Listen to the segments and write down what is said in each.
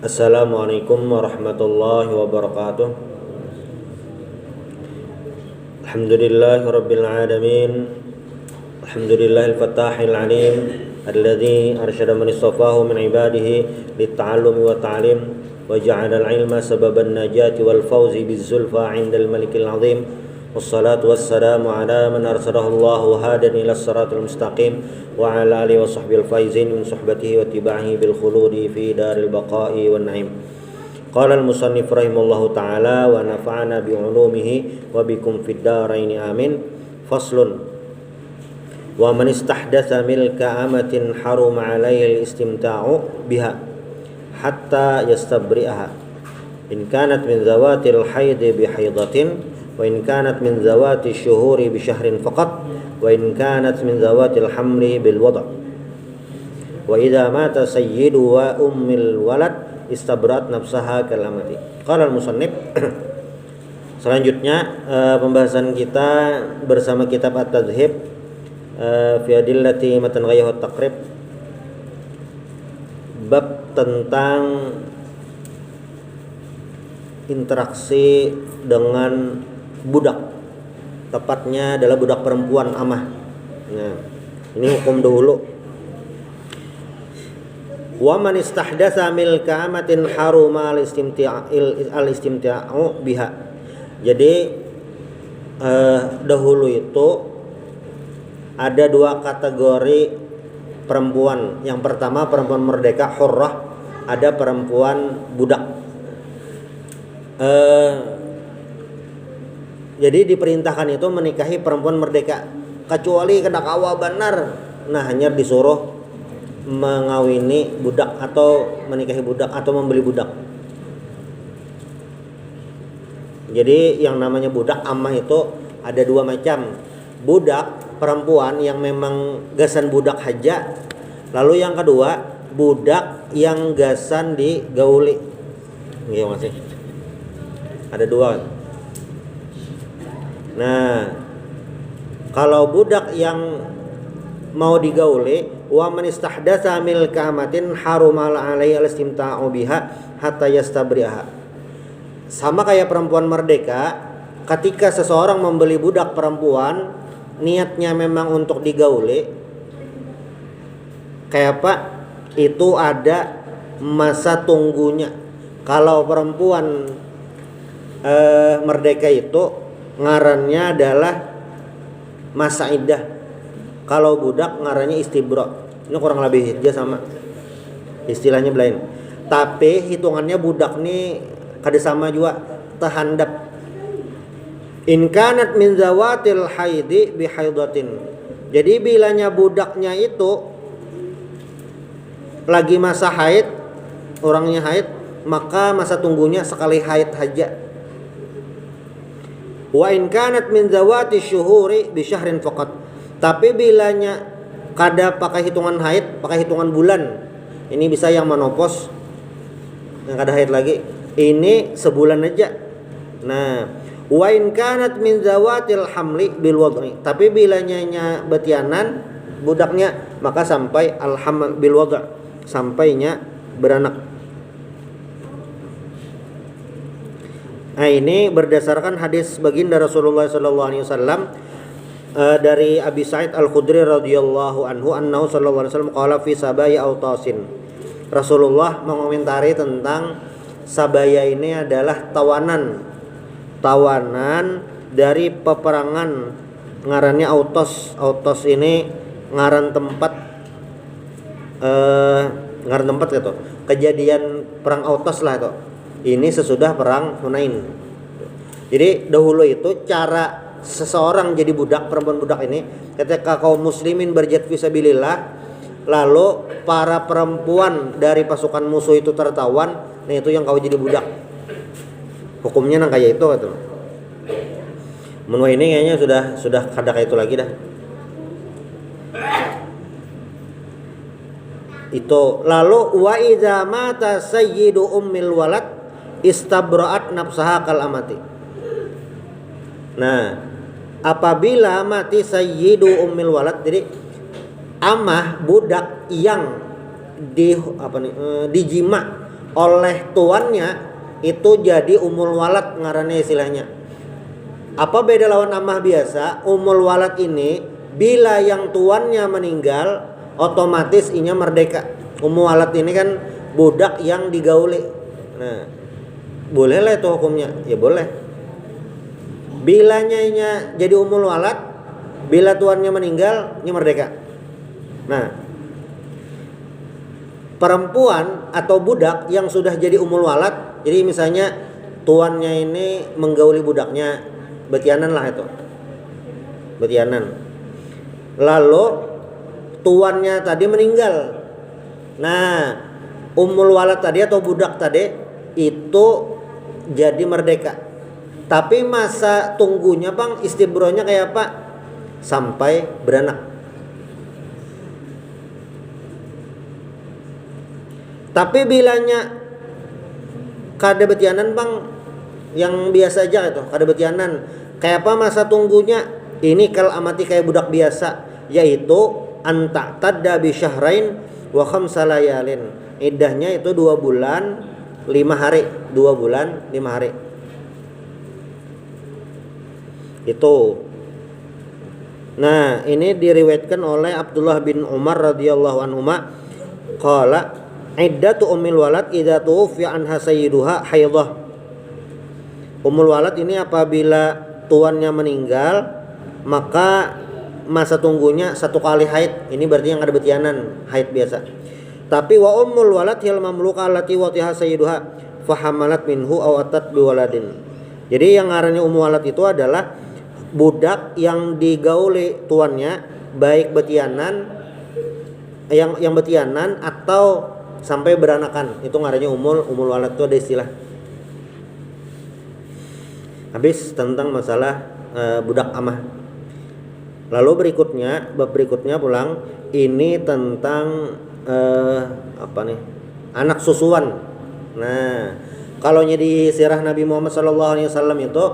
Assalamualaikum warahmatullahi wabarakatuh. Alhamdulillahirabbil alamin. Alhamdulillahil fattahil alim alladzi arsyada man istafahu min ibadihi lit-ta'allumi wa ta'lim wa ja'ala al-'ilma sababan najati wal fawzi biz-zulfa 'indal malikil 'azim. Wassalatu wassalamu ala man arsalahu Allahu hadan ila siratal mustaqim wa ala alihi wa sahbihi al-faizin min suhbatihi wa tiba'ihi bil khuludi fi daril baqa'i wan na'im. Qala al-musannif rahimallahu ta'ala wa nafa'ana bi 'ulumihi wa bikum fid darain amin. Faslun. Wa man istahdatsa milka amatin haruma 'alaihi al-istimta'u biha hatta yastabri'aha in kanat min zawatil haid bi haidatin wa in kanat min zawati syuhuri bi syahrin faqat wa in kanat min zawatil hamli bil wada' wa idza mata sayyidu wa ummil walad istabrat nafsaha kalamati. Qala al-musannif. Selanjutnya pembahasan kita bersama kitab At-Tadhhib fi adillati matan ghayyahu at-taqrib, bab tentang interaksi dengan budak, tepatnya adalah budak perempuan amah. Nah, ini hukum dahulu. Wa man istahdatsa milka amatin haruma al-istimta'u biha. Jadi dahulu itu ada dua kategori perempuan. Yang pertama perempuan merdeka hurrah, ada perempuan budak. Jadi diperintahkan itu menikahi perempuan merdeka, kecuali kena kawa benar. Nah, hanya disuruh mengawini budak atau menikahi budak atau membeli budak. Jadi yang namanya budak amah itu ada dua macam. Budak perempuan yang memang gasan budak haja. Lalu yang kedua, budak yang gasan digauli. Iya masih. Ada dua. Nah, kalau budak yang mau digauli, wa man istahdatsa milka amatin haruma 'alaihi al-istimta'u biha hatta yastabri'aha. Sama kayak perempuan merdeka, ketika seseorang membeli budak perempuan, niatnya memang untuk digauli. Kayak apa? Itu ada masa tunggunya. Kalau perempuan merdeka itu ngarannya adalah masa iddah. Kalau budak ngarannya istibra. Ini kurang lebih dia sama. Istilahnya lain. Tapi hitungannya budak nih kada sama juga tahandap. In kanat min zawatil haidi bi haidatin. Jadi bilanya budaknya itu lagi masa haid, orangnya haid, maka masa tunggunya sekali haid haja. Wa in kanat min zawati syuhuri bi syahrin faqat. Tapi bilanya kada pakai hitungan haid, pakai hitungan bulan. Ini bisa yang menopos, yang kada haid lagi. Ini sebulan aja. Nah, wa in kanat min zawatil hamli bil wad'i. Tapi bilanya betianan budaknya, maka sampai al-haml bil wad', sampainya beranak. Nah, ini berdasarkan hadis baginda Rasulullah sallallahu alaihi wasallam dari Abi Sa'id Al-Khudri radhiyallahu anhu annahu sallallahu alaihi wasallam qala fi sabaya autasin. Rasulullah mengomentari tentang sabaya ini adalah tawanan dari peperangan, ngarannya autos. Autos ini ngaran tempat gitu. Kejadian perang Autos lah itu. Ini sesudah perang Hunain. Jadi dahulu itu cara seseorang jadi budak, perempuan budak ini, ketika kaum muslimin berjihad fisabilillah, lalu para perempuan dari pasukan musuh itu tertawan, nah itu yang kau jadi budak. Hukumnya nang kayak itu gitu. Menua ini kayaknya sudah kada kayak itu lagi dah. Itu lalu wa idza mata sayyidu ummil walad istabra'at nafsaha kal amati. Nah, apabila mati sayyidu ummil walad, jadi amah budak yang dijima oleh tuannya itu jadi umul walad ngarannya istilahnya. Apa beda lawan amah biasa? Umul walad ini bila yang tuannya meninggal otomatis inya merdeka. Umul walad ini kan budak yang digauli. Nah, boleh lah itu hukumnya? Ya boleh. Bilanya inya jadi umul walad, bila tuannya meninggal inya merdeka. Nah, perempuan atau budak yang sudah jadi umul walad, jadi misalnya tuannya ini menggauli budaknya, betianan lah itu, betianan. Lalu tuannya tadi meninggal. Nah, umul walad tadi atau budak tadi itu jadi merdeka. Tapi masa tunggunya bang, istibronya kayak apa? Sampai beranak. Tapi bilanya kada betianan bang, yang biasa aja itu, kada betianan. Kayak apa masa tunggunya? Ini kal amati kayak budak biasa, yaitu anta tadda bi syahrain wa khamsa layalin. Iddahnya itu 2 bulan 5 hari, 2 bulan 5 hari. Itu. Nah, ini diriwayatkan oleh Abdullah bin Umar radhiyallahu anhuma qala iddatu ummil walad idza tuwfiya anha sayyiduha haidhah. Ummul walad ini apabila tuannya meninggal, maka masa tunggunya 1 kali haid. Ini berarti yang ada betianan, haid biasa. Tapi wa ummul walad hil mamluka allati watiha sayyiduha fahamalat minhu aw atat biwaladin. Jadi yang ngarannya ummul walad itu adalah budak yang digauli tuannya, baik betianan yang betianan atau sampai beranakan. Itu ngarannya ummul walad, itu ada istilah. Habis tentang masalah budak amah. Lalu berikutnya, bab berikutnya pulang, ini tentang anak susuan. Nah, kalau di sirah Nabi Muhammad SAW itu,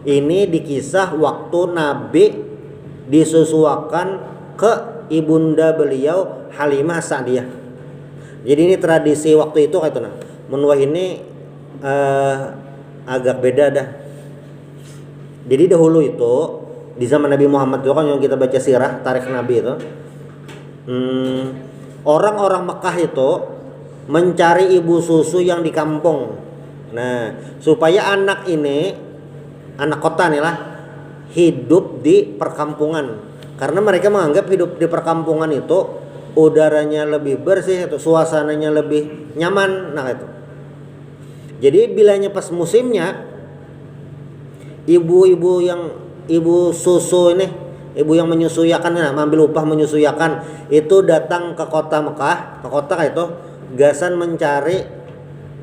ini dikisah waktu Nabi disusuakan ke ibunda beliau Halimah Sa'diyah. Jadi ini tradisi waktu itu kayak itu. Nah, menurut ini agak beda dah. Jadi dahulu itu di zaman Nabi Muhammad itu kan yang kita baca sirah tarikh Nabi itu, orang-orang Mekah itu mencari ibu susu yang di kampung. Nah, supaya anak ini, anak kota nih lah, hidup di perkampungan. Karena mereka menganggap hidup di perkampungan itu udaranya lebih bersih, atau suasananya lebih nyaman. Nah itu. Jadi bilanya pas musimnya, ibu susu ini, ibu yang menyusuyakan, ambil upah menyusuyakan, itu datang ke kota Mekah, ke kota itu, gasan mencari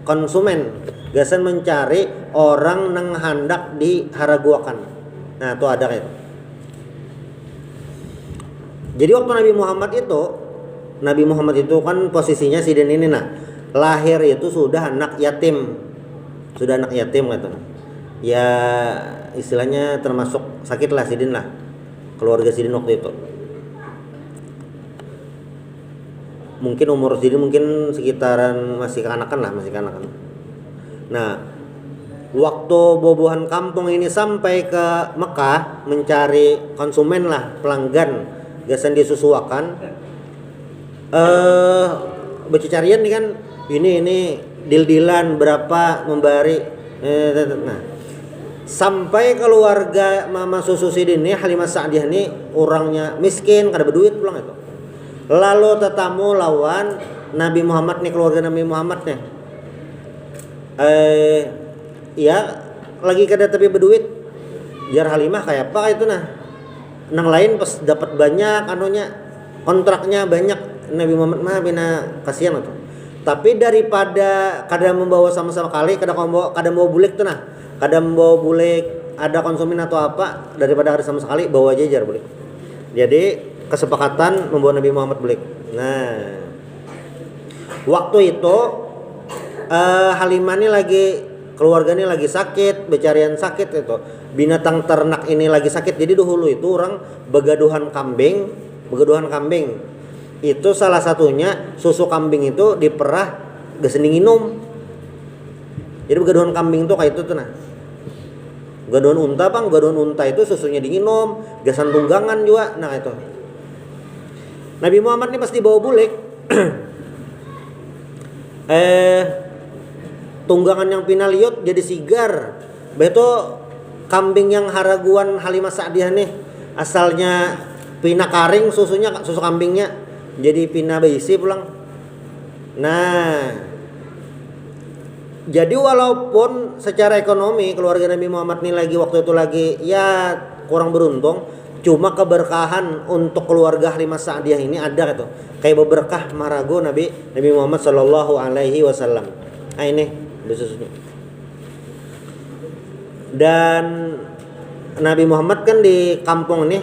konsumen, gasan mencari orang nang hendak diharaguakan. Nah itu ada kayak itu. Jadi waktu Nabi Muhammad itu kan posisinya sidin ini, nah lahir itu sudah anak yatim gitu. Ya istilahnya termasuk sakit lah sidin lah, keluarga sidin waktu itu. Mungkin umur sidin mungkin sekitaran masih kekanakan. Nah, waktu bobohan kampung ini sampai ke Mekah mencari konsumen lah, pelanggan, gasan disusuakan. Becicarian nih kan, ini dil-dilan berapa membari. Nah, sampai keluarga mama susu sidin ini Halimah Sa'diyah ini orangnya miskin, kada berduit pulang itu. Lalu tetamu lawan Nabi Muhammad nih, keluarga Nabi Muhammad nih. Ya lagi kada tapi berduit. Jar Halimah kayak apa itu nah. Nang lain pas dapat banyak anunya, kontraknya banyak, Nabi Muhammad mah bina kasihan itu. Tapi daripada kada membawa sama-sama kali, kada membawa bulik tuh nah. Kada membawa bulik, ada konsumen atau apa, daripada kada sama sekali bawa aja jar bulik. Jadi kesepakatan membawa Nabi Muhammad bulik. Nah, waktu itu Halimah ini keluarga ini lagi sakit, becarian sakit itu. Binatang ternak ini lagi sakit. Jadi dahulu itu orang begaduhan kambing. Itu salah satunya susu kambing itu diperah geus minum. Jadi begaduhan kambing tuh kayak itu tuh nah. Begaduhan unta bang, begaduhan unta itu susunya diminum, gasan tunggangan juga, nah itu. Nabi Muhammad ini pasti bawa bulik. Tunggangan yang pinaliut jadi sigar. Beto kambing yang haraguan Halimah Sa'diyah nih asalnya pina karing susunya, susu kambingnya jadi pina beisi pulang. Nah, jadi walaupun secara ekonomi keluarga Nabi Muhammad ini lagi waktu itu lagi ya kurang beruntung, cuma keberkahan untuk keluarga Halimah Sa'diyah ini ada gitu. Kayak berkah marago Nabi Muhammad sallallahu alaihi wasallam. Nah ini susunya. Dan Nabi Muhammad kan di kampung nih,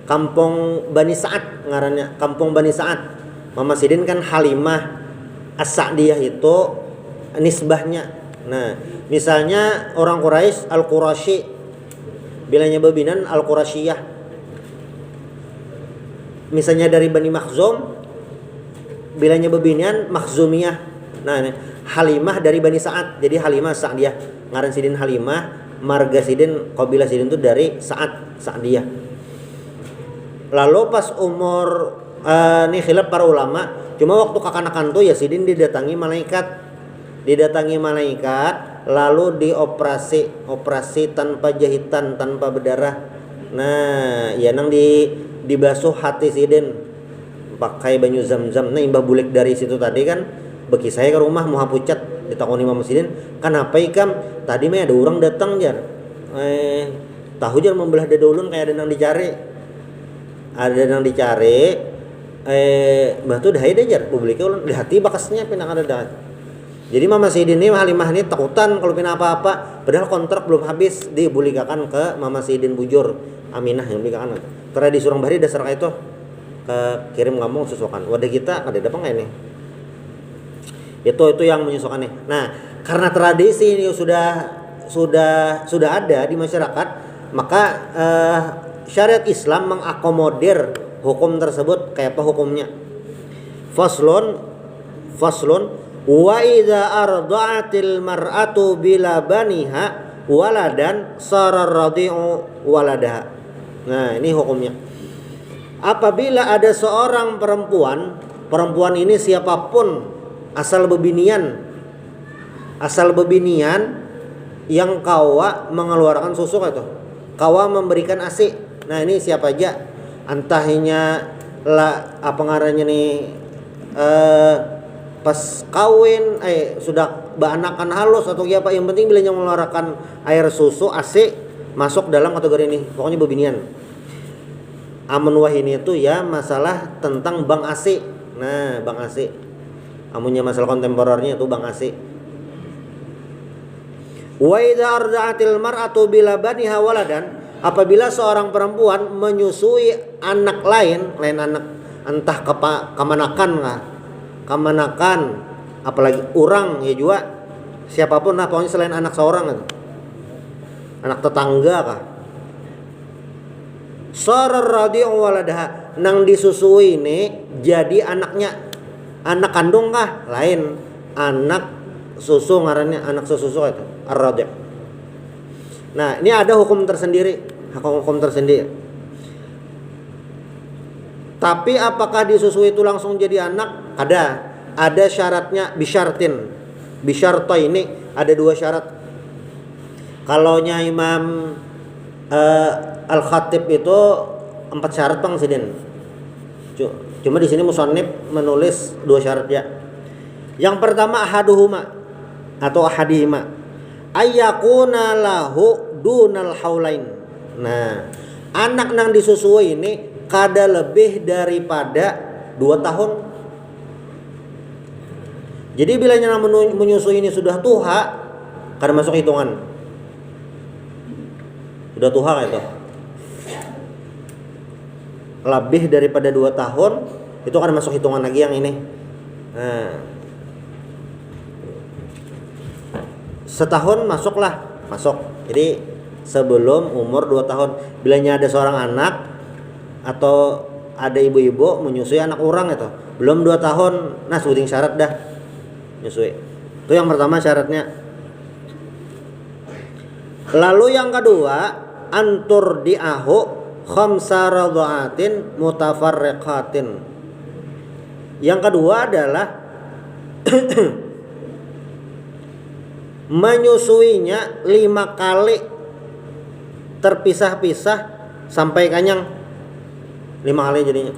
kampung Bani Sa'ad ngarannya, kampung Bani Sa'ad. Mama Sidin kan Halimah As-Sa'diyah itu nisbahnya. Nah, misalnya orang Quraisy Al-Qurasy, bilanya babinan Al-Qurasyiyah. Misalnya dari Bani Makhzum, bilanya babinan Makhzumiyah. Nah, Halimah dari Bani Sa'ad, jadi Halimah Sa'diyah. Ngaran Sidin Halimah, marga Sidin, kabilah Sidin itu dari Sa'diyah. Lalu pas umur ini khilaf para ulama, cuma waktu kekanakan tuh ya Sidin didatangi malaikat, lalu operasi tanpa jahitan, tanpa berdarah. Nah, ya nang dibasuh hati Sidin pakai banyu zam-zam. Nah, imbah bulik dari situ tadi kan bagi saya ke rumah mau hapucat ditakoni Mama Sidin, kenapa ikam tadi mah ada orang datang jar, tahu jar membelah dada ulun kayak ada yang dicari, batu dah deh jar publiknya ulun di hati bakasnya pinang ada dah. Jadi Mama Sidin ini Halimah ini takutan kalau pinang apa-apa, padahal kontrak belum habis dibulikakan ke Mama Sidin bujur Aminah yang bulikakan. Karena di Surang Bahari dasar kayak itu ke kirim ngomong sesuakan wadah kita ada apa nggak ini? Itu yang menyusukan nih. Nah, karena tradisi ini sudah ada di masyarakat, maka syariat Islam mengakomodir hukum tersebut. Kayak apa hukumnya? Faslun wa idza arda'atil mar'atu bila baniha waladan sarar radi'u waladaha. Nah, ini hukumnya. Apabila ada seorang perempuan ini siapapun asal bebinian yang kawa mengeluarkan susu itu, kawa memberikan ASI. Nah, ini siapa aja, entahnya lah apa ngarannya nih, pas kawin sudah beanakan halus atau apa, yang penting bila yang mengeluarkan air susu ASI masuk dalam kategori ini, pokoknya bebinian. Amun wah ini itu ya masalah tentang bank ASI. Nah, bank ASI amunnya masalah kontemporernya itu Bang Asi. Wa idza arda'atil mar'atu bila baniha waladan, apabila seorang perempuan menyusui anak lain anak, entah kemanakan, apalagi orang ya juga siapapun lah pokoknya selain anak seorang itu. Anak tetangga kah? Sarar radi'u waladaha, nang disusui ini jadi anaknya. Anak kandung kah? Lain. Anak susu ngarannya anak susu itu ar-radhi'. Nah, ini ada hukum tersendiri. Tapi apakah disusui itu langsung jadi anak? Ada syaratnya, bisyarta ini ada 2 syarat. Kalaunya Imam Al-Khatib itu 4 syarat Bang Sidin. Cuma di sini musannif menulis 2 syarat ya. Yang pertama ahadihima ayyakuna lahu dunal haulain. Nah, anak nang disusui ini kada lebih daripada 2 tahun. Jadi bila yang menyusui ini sudah tuha, kada masuk hitungan. Sudah tuha itu. Lebih daripada 2 tahun itu akan masuk hitungan lagi yang ini. Nah, setahun masuk. Jadi sebelum umur 2 tahun, bilanya ada seorang anak atau ada ibu-ibu menyusui anak orang itu belum 2 tahun, nah sebuting syarat dah nyusui. Itu yang pertama syaratnya. Lalu yang kedua, antur diahu khamsa radhaatin mutafarriqatin. Yang kedua adalah menyusuinya 5 kali terpisah-pisah sampai kenyang. 5 kali jadinya.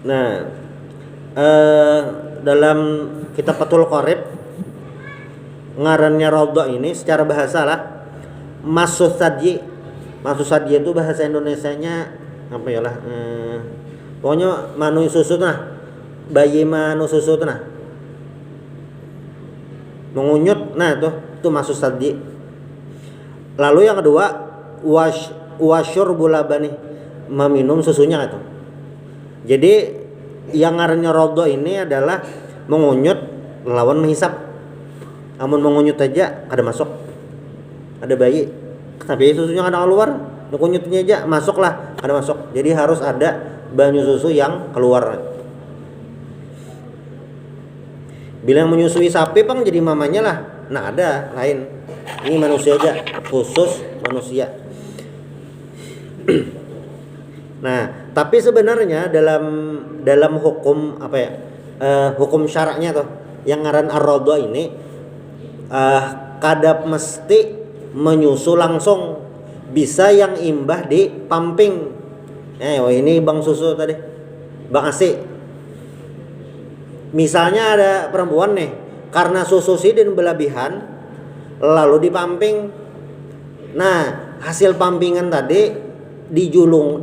Nah, dalam kitab Fathul Qorib ngarannya Raudhah ini secara bahasa lah Masud Sadyi. Masud Sadyi itu bahasa Indonesianya apa ya lah? Pokoknya manu susu nah. Bayi manu susu tuh nah. Mengunyut, nah itu Masud Sadyi. Lalu yang kedua wasyurbul labani, meminum susunya itu. Jadi yang ngarannya Raudhah ini adalah mengunyut lawan menghisap. Amun mengunyut aja ada masuk, ada bayi, tapi susunya ada keluar, mengunyutnya aja masuklah, ada masuk. Jadi harus ada banyu susu yang keluar. Bila yang menyusui sapi pang jadi mamanya lah, nah ada lain. Ini manusia aja, khusus manusia. Nah, tapi sebenarnya dalam hukum apa ya, hukum syaraknya tuh, yang ngaran ar-Raudhah ini kadap mesti menyusu langsung, bisa yang imbah di pumping. Ini bang susu tadi, bang asi. Misalnya ada perempuan nih, karena susu sidin berlebihan, lalu di pumping. Nah, hasil pumpingan tadi dijulung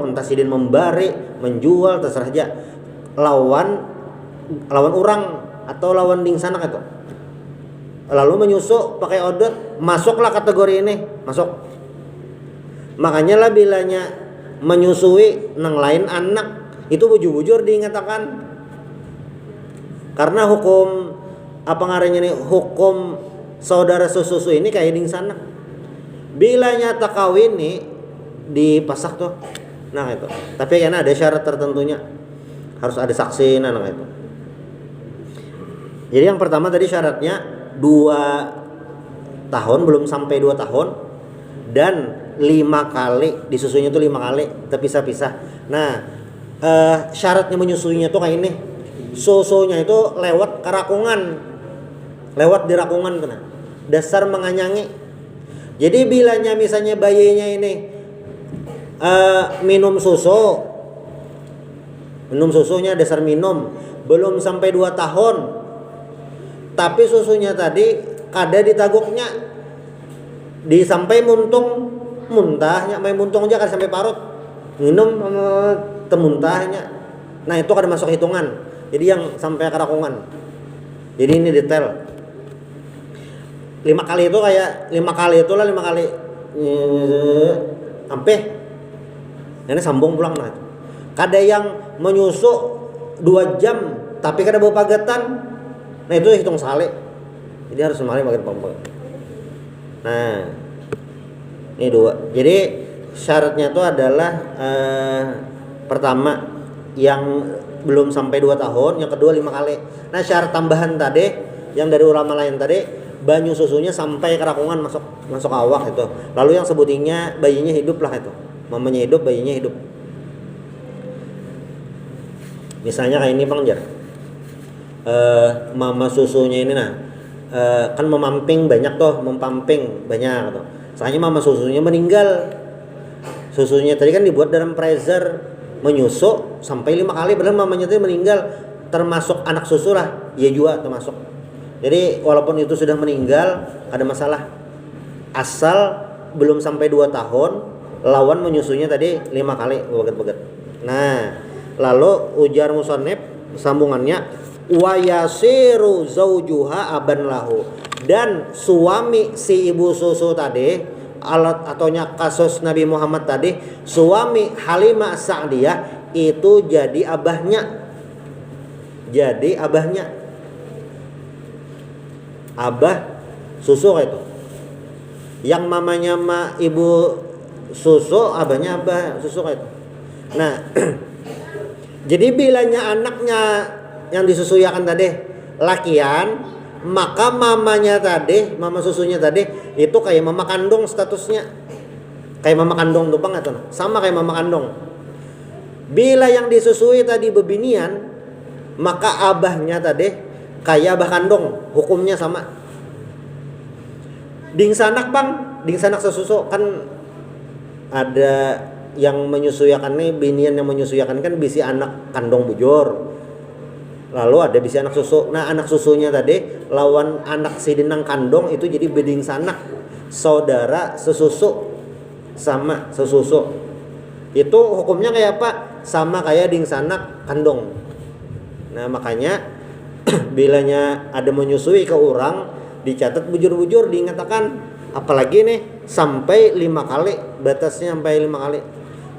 entah sidin membari, menjual, terserah aja. Lawan orang atau lawan ding sanak itu. Lalu menyusu pakai odot, masuklah kategori ini, masuk. Makanya lah bilanya menyusui nang lain anak itu bujur-bujur diingatakan. Karena hukum apa ngarannya nih, hukum saudara susu ini kayak ding sanak. Bila nyata kawin nih dipasak tuh. Nah itu. Tapi karena ada syarat tertentunya. Harus ada saksi nah itu. Jadi yang pertama tadi syaratnya 2 tahun, belum sampai 2 tahun, dan 5 kali disusunya tuh 5 kali terpisah-pisah. Nah, syaratnya menyusuinya tuh kayak ini. Susunya itu lewat kerakungan, lewat di rakungan tuh nah. Dasar menganyangi. Jadi bilanya misalnya bayinya ini minum susunya dasar minum belum sampai 2 tahun, tapi susunya tadi kada ditaguknya disampai muntung muntahnya, main muntung aja kada sampai parut minum temuntahnya. Nah itu kada masuk hitungan. Jadi yang sampai kerakungan. Jadi ini detail. 5 kali itu kayak 5 kali itulah 5 kali sampai ini sambung pulang nah. Kada yang menyusu 2 jam tapi kada bau pagetan. Nah itu hitung sekali. Jadi harus semari makin pompa. Nah ini 2. Jadi syaratnya itu adalah pertama yang belum sampai 2 tahun, yang kedua 5 kali. Nah syarat tambahan tadi yang dari ulama lain tadi, banyu susunya sampai kerakungan masuk awak itu. Lalu yang sebutinya bayinya hidup lah itu. Mamanya hidup, bayinya hidup. Misalnya kayak ini Bang Jar. Mama susunya ini nah kan memamping banyak tuh. Soalnya mama susunya meninggal. Susunya tadi kan dibuat dalam freezer, menyusu sampai 5 kali, padahal mamanya tadi meninggal, termasuk anak susu lah, ya juga termasuk. Jadi walaupun itu sudah meninggal ada masalah, asal belum sampai 2 tahun lawan menyusunya tadi 5 kali beget-beget. Nah lalu ujar musannif sambungannya, wa yasiru zaujuha aban lahu, dan suami si ibu susu tadi alat atonya kasus Nabi Muhammad tadi, suami Halimah Sa'diyah itu jadi abahnya. Abah susu kayak itu. Yang mamanya ibu susu, abahnya abah susu kayak itu. Nah, jadi bilanya anaknya yang disusui akan tadi lakian, maka mamanya tadi, mama susunya tadi itu kayak mama kandung statusnya. Kayak mama kandung tuh bang atau sama kayak mama kandung. Bila yang disusui tadi bebinian, maka abahnya tadi kayak abah kandung, hukumnya sama. Ding sanak bang, ding sanak sesusu kan ada yang menyusuikan nih, binian yang menyusuikan kan bisi anak kandung bujur. Lalu ada bisi anak susu. Nah anak susunya tadi lawan anak sidinang kandung itu jadi beding sanak, saudara sesusu sama sesusu. Itu hukumnya kayak apa? Sama kayak ding sanak kandung. Nah makanya bilanya ada menyusui ke orang dicatat bujur-bujur diingatakan, apalagi nih sampai 5 kali, batasnya sampai 5 kali.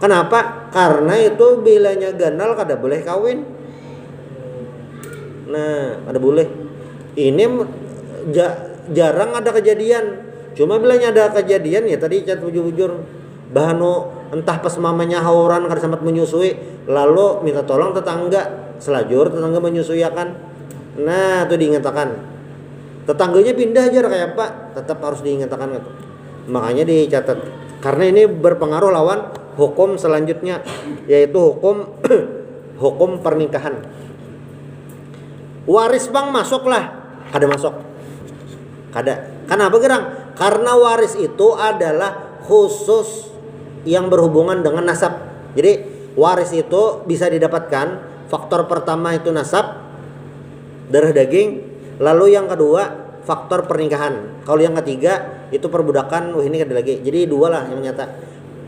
Kenapa? Karena itu bilanya ganal kada boleh kawin. Nah kada boleh. Ini jarang ada kejadian. Cuma bilanya ada kejadian ya tadi catat bujur-bujur bahano entah pas mamanya hauran kada sempat menyusui, lalu minta tolong tetangga selajur, tetangga menyusui akan. Nah itu diingatakan. Tetangganya pindah aja kayak apa, tetap harus diingatakan gitu. Makanya dicatat. Karena ini berpengaruh lawan hukum selanjutnya, yaitu hukum hukum pernikahan. Waris bang masuklah, kada masuk. Kada. Kenapa gerang? Karena waris itu adalah khusus yang berhubungan dengan nasab. Jadi waris itu bisa didapatkan, faktor pertama itu nasab, darah daging, lalu yang kedua faktor pernikahan. Kalau yang ketiga itu perbudakan, ini ada lagi. Jadi 2 lah yang nyata.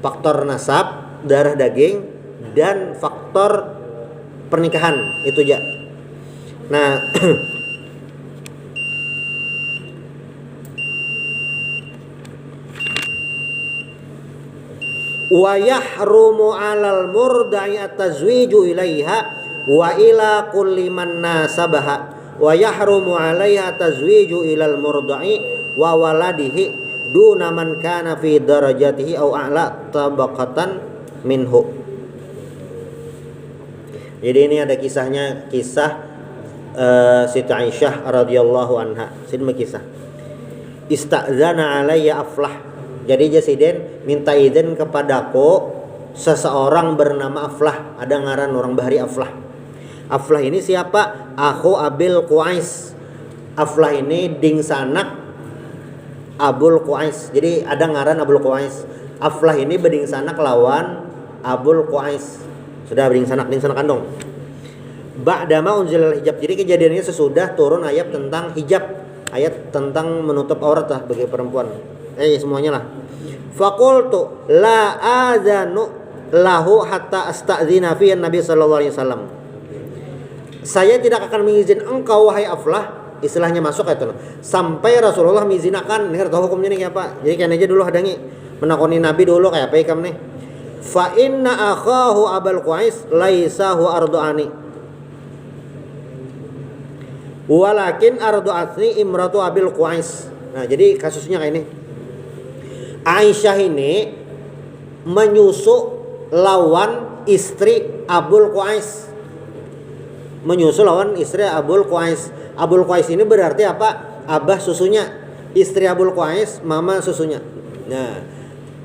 Faktor nasab, darah daging, dan faktor pernikahan itu aja. Nah wa yahrumu 'alal murda'i at-tazwiju ilaiha wa ila kulli man nasabaha wa yahrumu 'alaiha tazwiju ilal murda'i wa waladihi duna man kana fi darajatihi aw a'la tabaqatan minhu. Jadi ini ada kisahnya, kisah Siti Aisyah radhiyallahu anha. Sini kisah. Ista'zana alayya Aflah. Jadi Jasiden minta izin kepadaku seseorang bernama Aflah. Ada ngaran orang bahari Aflah. Aflah ini siapa? Akhu Abil Qais. Aflah ini ding sanak Abul Qais. Jadi ada ngaran Abul Qais. Aflah ini beding sanak lawan Abul Qais. Sudah beding sanak kandung. Ba'dama unzilal hijab. Jadi kejadiannya sesudah turun ayat tentang hijab, ayat tentang menutup aurat lah bagi perempuan. Semuanya lah. Faqultu la adzanu lahu hatta asta'dzina fi Nabi sallallahu alaihi wasallam. Saya tidak akan mengizin engkau wahai Aflah, istilahnya masuk itu sampai Rasulullah mengizinkan. Nih tahu hukumnya nih apa? Jadi kan aja dulu hadangi menakoni Nabi dulu kayak apa ikam nih. Fa inna akhahu Abul Qais laisa hu ardu'ani. Walakin ardu'atni imratu Abil Qais. Nah, jadi kasusnya kayak ini. Aisyah ini menyusu lawan istri Abul Qais. Menyusu lawan istri Abul Qais. Abul Qais ini berarti apa? Abah susunya. Istri Abul Qais, mama susunya. Nah,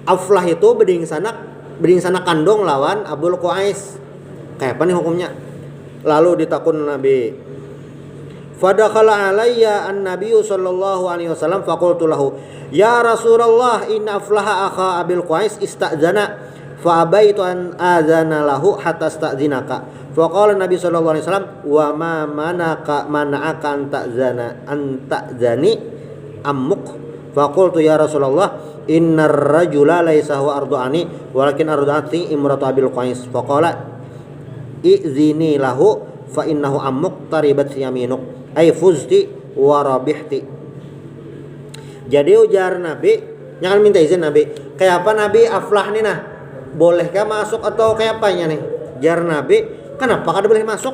Aflah itu beding sanak kandung lawan Abul Qais. Kayak apa nih hukumnya? Lalu ditakun Nabi. Fadakhala alayya an-nabiyyu sallallahu alaihi wasallam faqultu lahu ya Rasulullah inna Aflaha akha Abil Qais ista'zana fa abaitu an adzana lahu hatta ista'zinaka. Faqala Nabi sallallahu alaihi wasallam wa ma mana'aka an ta'zani ammuk. Faqultu ya Rasulullah innar rajula laysa huwa ardu'ani walakin ardu'ati imratu Abil Qais. Faqala i'zini lahu fa innahu ammuk taribat yaminuk ay fuzti wa rabihti. Jadi ujar Nabi, jangan minta izin Nabi. Kayak apa Nabi Aflah nih nah? Bolehkah masuk atau kayak apanya nih? Jar Nabi, kenapa kada boleh masuk?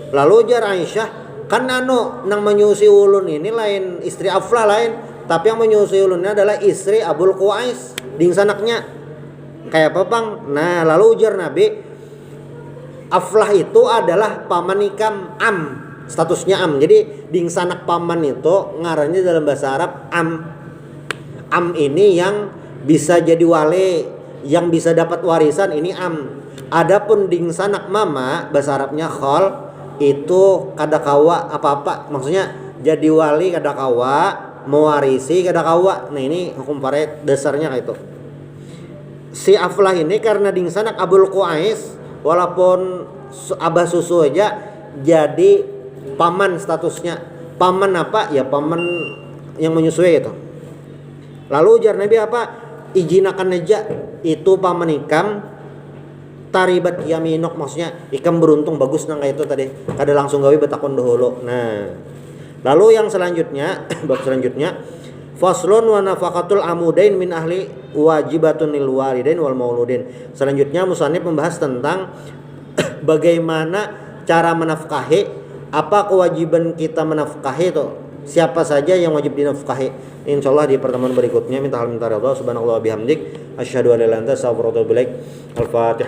Lalu jar Aisyah, kan nang menyusui ulun ini lain istri Aflah lain, tapi yang menyusui ulunnya adalah istri Abul Qais, ding sanaknya. Kayak apa bang? Nah lalu ujar Nabi, Aflah itu adalah paman ikam am. statusnya am. Jadi ding sanak paman itu ngarannya dalam bahasa Arab am. Am ini yang bisa jadi wali, yang bisa dapat warisan, ini am. Adapun ding sanak mama bahasa Arabnya khol, itu kadakawa apa-apa, maksudnya jadi wali kadakawa, mewarisi kadakawa. Nah ini hukum paret dasarnya kayak itu. Si Aflah ini karena ding sanak Abul Qais, walaupun abah susu aja jadi paman statusnya. Paman apa? Ya paman yang menyusui itu. Lalu ujar Nabi apa? Ijinakan aja itu paman ikam taribat yaminok, maksudnya ikam beruntung bagus nang kayak itu tadi. Kada langsung gawe betakon dahulu. Nah, lalu yang selanjutnya bab selanjutnya faslun wa nafaqatul amudain min ahli wajibatun lil walidain wal mauludin. Selanjutnya musannif membahas tentang bagaimana cara menafkahi, apa kewajiban kita menafkahi itu, siapa saja yang wajib dinafkahi. Insyaallah di pertemuan berikutnya. Minta ridha Allah subhanahu wa bihamdik asyhadu an la ilaha illa anta astaghfiruka wa atubu ilaik. Al-Fatihah.